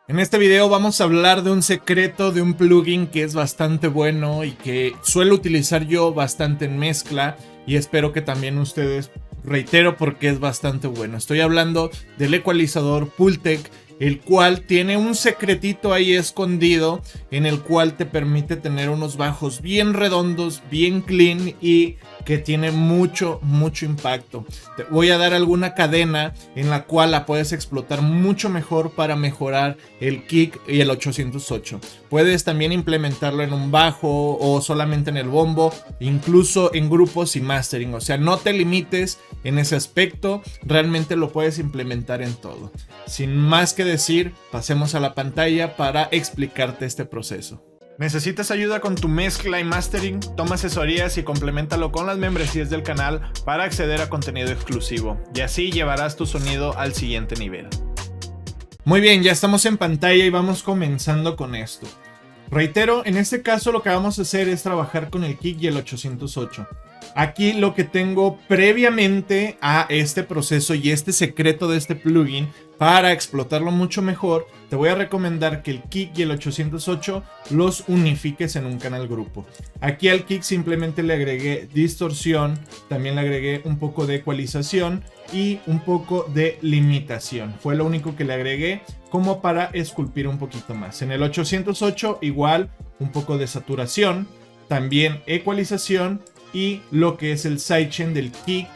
En este video vamos a hablar de un secreto de un plugin que es bastante bueno y que suelo utilizar yo bastante en mezcla y espero que también ustedes, reitero, porque es bastante bueno. Estoy hablando del ecualizador Pultec, el cual tiene un secretito ahí escondido en el cual te permite tener unos bajos bien redondos, bien clean y que tiene mucho impacto. Te voy a dar alguna cadena en la cual la puedes explotar mucho mejor para mejorar el kick y el 808. Puedes también implementarlo en un bajo o solamente en el bombo, incluso en grupos y mastering. O sea, no te limites en ese aspecto, realmente lo puedes implementar en todo. Sin más que decir, pasemos a la pantalla para explicarte este proceso. ¿Necesitas ayuda con tu mezcla y mastering? Toma asesorías y compleméntalo con las membresías del canal para acceder a contenido exclusivo y así llevarás tu sonido al siguiente nivel. Muy bien, ya estamos en pantalla y vamos comenzando con esto. Reitero, en este caso lo que vamos a hacer es trabajar con el kick y el 808. Aquí lo que tengo previamente a este proceso y este secreto de este plugin para explotarlo mucho mejor, te voy a recomendar que el kick y el 808 los unifiques en un canal grupo. Aquí al kick simplemente le agregué distorsión, también le agregué un poco de ecualización y un poco de limitación. Fue lo único que le agregué como para esculpir un poquito más. En el 808 igual un poco de saturación, también ecualización y lo que es el sidechain del kick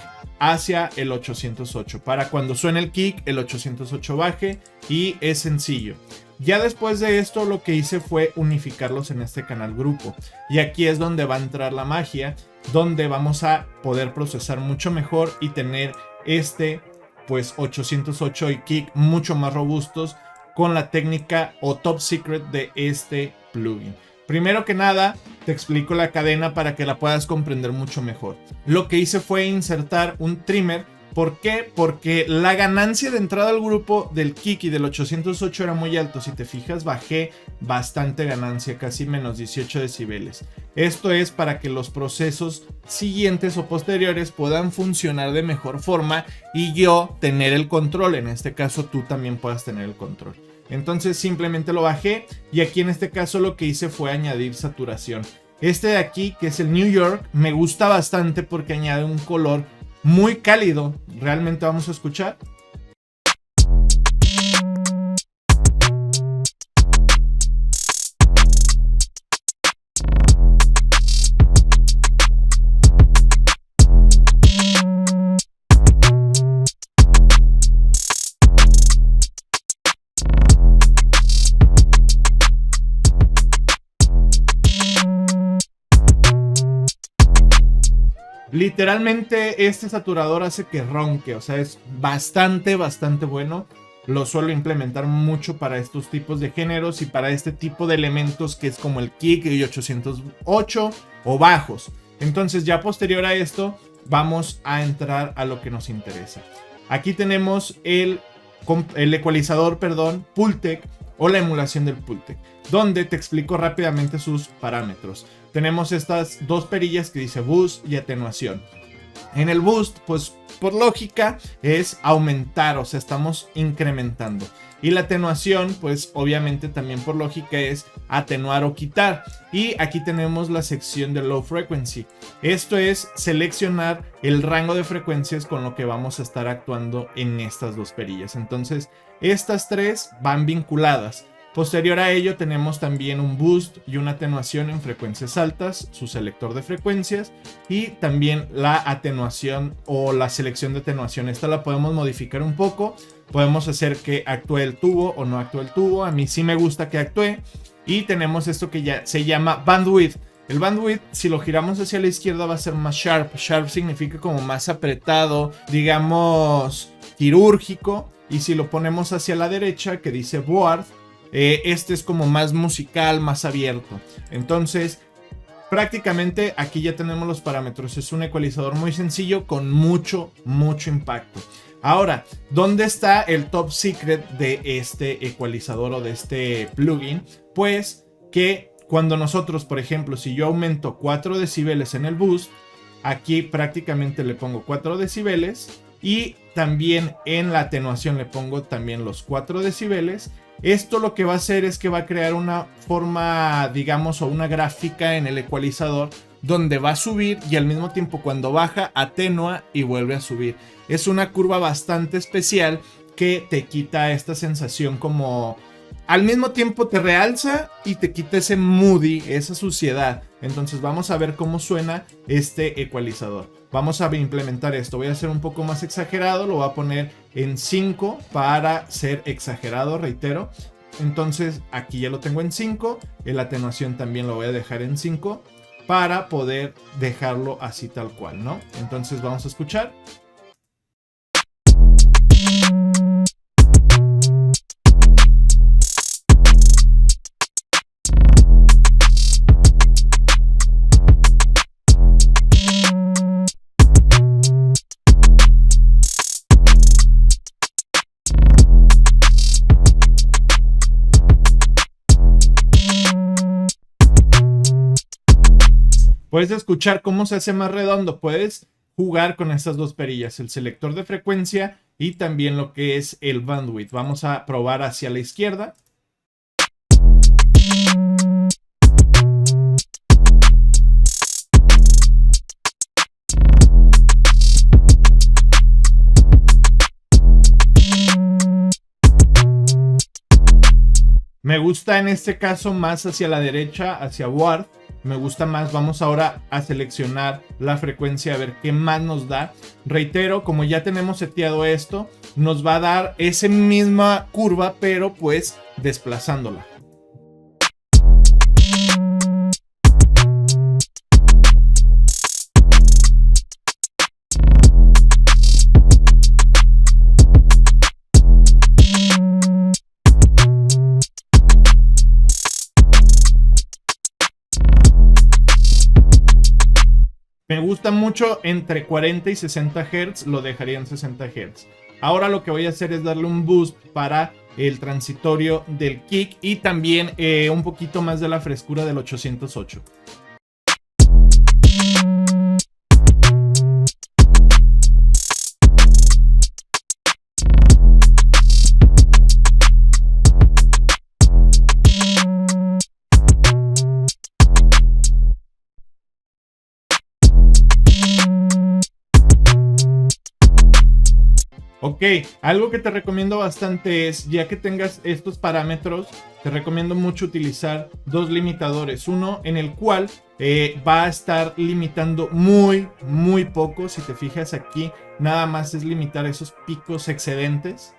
hacia el 808 para cuando suene el kick el 808 baje, y es sencillo. Ya después de esto lo que hice fue unificarlos en este canal grupo y aquí es donde va a entrar la magia, donde vamos a poder procesar mucho mejor y tener pues 808 y kick mucho más robustos con la técnica o top secret de este plugin. Primero que nada, te explico la cadena para que la puedas comprender mucho mejor. Lo que hice fue insertar un trimmer. ¿Por qué? Porque la ganancia de entrada al grupo del kick y del 808 era muy alto. Si te fijas, bajé bastante ganancia, casi menos 18 decibeles. Esto es para que los procesos siguientes o posteriores puedan funcionar de mejor forma y yo tener el control. En este caso, tú también puedas tener el control. Entonces simplemente lo bajé y aquí en este caso lo que hice fue añadir saturación. Este de aquí, que es el New York, me gusta bastante porque añade un color muy cálido. Realmente vamos a escuchar. Literalmente este saturador hace que ronque, o sea, es bastante bueno. Lo suelo implementar mucho para estos tipos de géneros y para este tipo de elementos que es como el kick y 808 o bajos. Entonces ya posterior a esto vamos a entrar a lo que nos interesa. Aquí tenemos el ecualizador, Pultec, o la emulación del Pultec, donde te explico rápidamente sus parámetros. Tenemos estas dos perillas que dice boost y atenuación. En el boost, pues por lógica es aumentar, o sea, estamos incrementando. Y la atenuación, pues obviamente también por lógica es atenuar o quitar. Y aquí tenemos la sección de low frequency. Esto es seleccionar el rango de frecuencias con lo que vamos a estar actuando en estas dos perillas. Entonces, estas tres van vinculadas. Posterior a ello tenemos también un boost y una atenuación en frecuencias altas, su selector de frecuencias y también la atenuación o la selección de atenuación. Esta la podemos modificar un poco, podemos hacer que actúe el tubo o no actúe el tubo. A mí sí me gusta que actúe. Y tenemos esto que ya se llama bandwidth. El bandwidth, si lo giramos hacia la izquierda, va a ser más sharp. Sharp significa como más apretado, digamos quirúrgico. Y si lo ponemos hacia la derecha, que dice board, este es como más musical, más abierto. Entonces prácticamente aquí ya tenemos los parámetros. Es un ecualizador muy sencillo con mucho impacto. Ahora, ¿dónde está el top secret de este ecualizador o de este plugin? Pues que cuando nosotros, por ejemplo, si yo aumento 4 decibeles en el boost, aquí prácticamente le pongo 4 decibeles y también en la atenuación le pongo también los 4 decibeles Esto lo que va a hacer es que va a crear una forma, digamos, o una gráfica en el ecualizador donde va a subir y al mismo tiempo cuando baja atenúa y vuelve a subir. Es una curva bastante especial que te quita esta sensación como... Al mismo tiempo te realza y te quita ese moody, esa suciedad. Entonces vamos a ver cómo suena este ecualizador. Vamos a implementar esto. Voy a hacer un poco más exagerado. Lo voy a poner en 5 para ser exagerado, reitero. Entonces aquí ya lo tengo en 5. La atenuación también lo voy a dejar en 5 para poder dejarlo así tal cual, ¿no? Entonces vamos a escuchar. Puedes escuchar cómo se hace más redondo. Puedes jugar con estas dos perillas, el selector de frecuencia y también lo que es el bandwidth. Vamos a probar hacia la izquierda. Me gusta en este caso más hacia la derecha, hacia ward. Me gusta más. Vamos ahora a seleccionar la frecuencia a ver qué más nos da. Reitero, como ya tenemos seteado esto, nos va a dar esa misma curva, pero pues desplazándola. Me gusta mucho entre 40 y 60 Hz, lo dejaría en 60 Hz. Ahora lo que voy a hacer es darle un boost para el transitorio del kick y también un poquito más de la frescura del 808. Ok, algo que te recomiendo bastante es, ya que tengas estos parámetros, te recomiendo mucho utilizar dos limitadores. Uno en el cual va a estar limitando muy poco. Si te fijas aquí, nada más es limitar esos picos excedentes.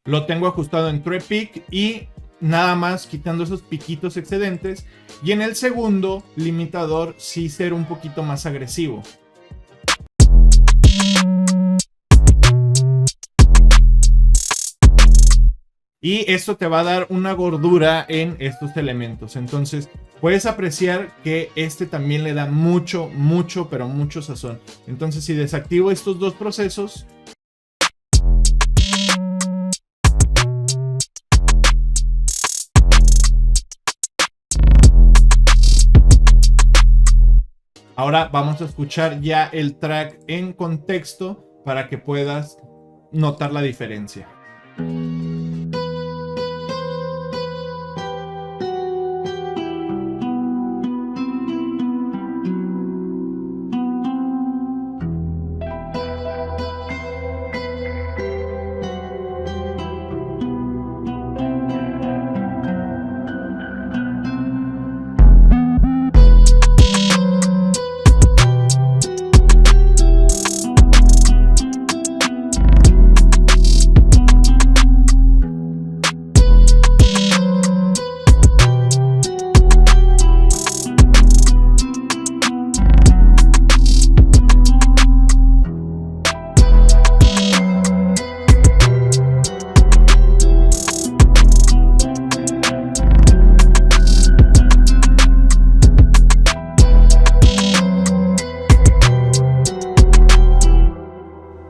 Lo tengo ajustado en True Peak y nada más quitando esos piquitos excedentes. Y en el segundo limitador sí ser un poquito más agresivo. Y esto te va a dar una gordura en estos elementos. Entonces puedes apreciar que este también le da mucho sazón. Entonces si desactivo estos dos procesos, ahora vamos a escuchar ya el track en contexto para que puedas notar la diferencia.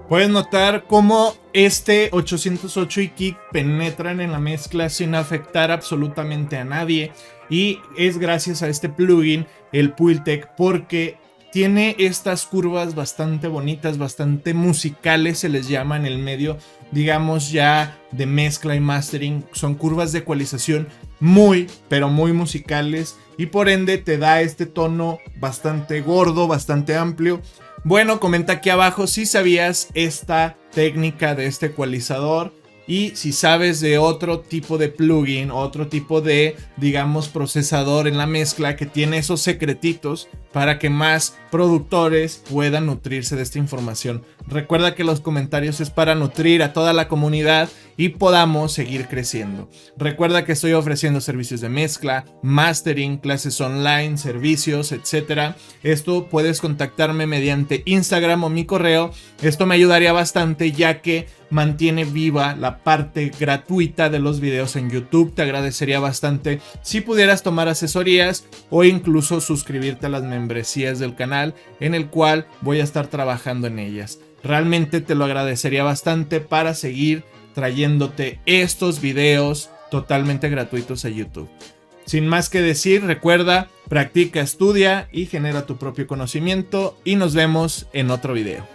Puedes notar cómo este 808 y kick penetran en la mezcla sin afectar absolutamente a nadie. Y es gracias a este plugin, el Pultec, porque tiene estas curvas bastante bonitas, bastante musicales, se les llama en el medio, digamos ya de mezcla y mastering. Son curvas de ecualización muy, pero muy musicales y por ende te da este tono bastante gordo, bastante amplio. Bueno, comenta aquí abajo si sabías esta técnica de este ecualizador y si sabes de otro tipo de plugin, otro tipo de, digamos, procesador en la mezcla que tiene esos secretitos para que más productores puedan nutrirse de esta información. Recuerda que los comentarios es para nutrir a toda la comunidad y podamos seguir creciendo. Recuerda que estoy ofreciendo servicios de mezcla, mastering, clases online, servicios, etc. Esto puedes contactarme mediante Instagram o mi correo. Esto me ayudaría bastante ya que mantiene viva la parte gratuita de los videos en YouTube. Te agradecería bastante si pudieras tomar asesorías o incluso suscribirte a las membresías del canal en el cual voy a estar trabajando en ellas. Realmente te lo agradecería bastante para seguir trayéndote estos videos totalmente gratuitos a YouTube. Sin más que decir, recuerda, practica, estudia y genera tu propio conocimiento y nos vemos en otro video.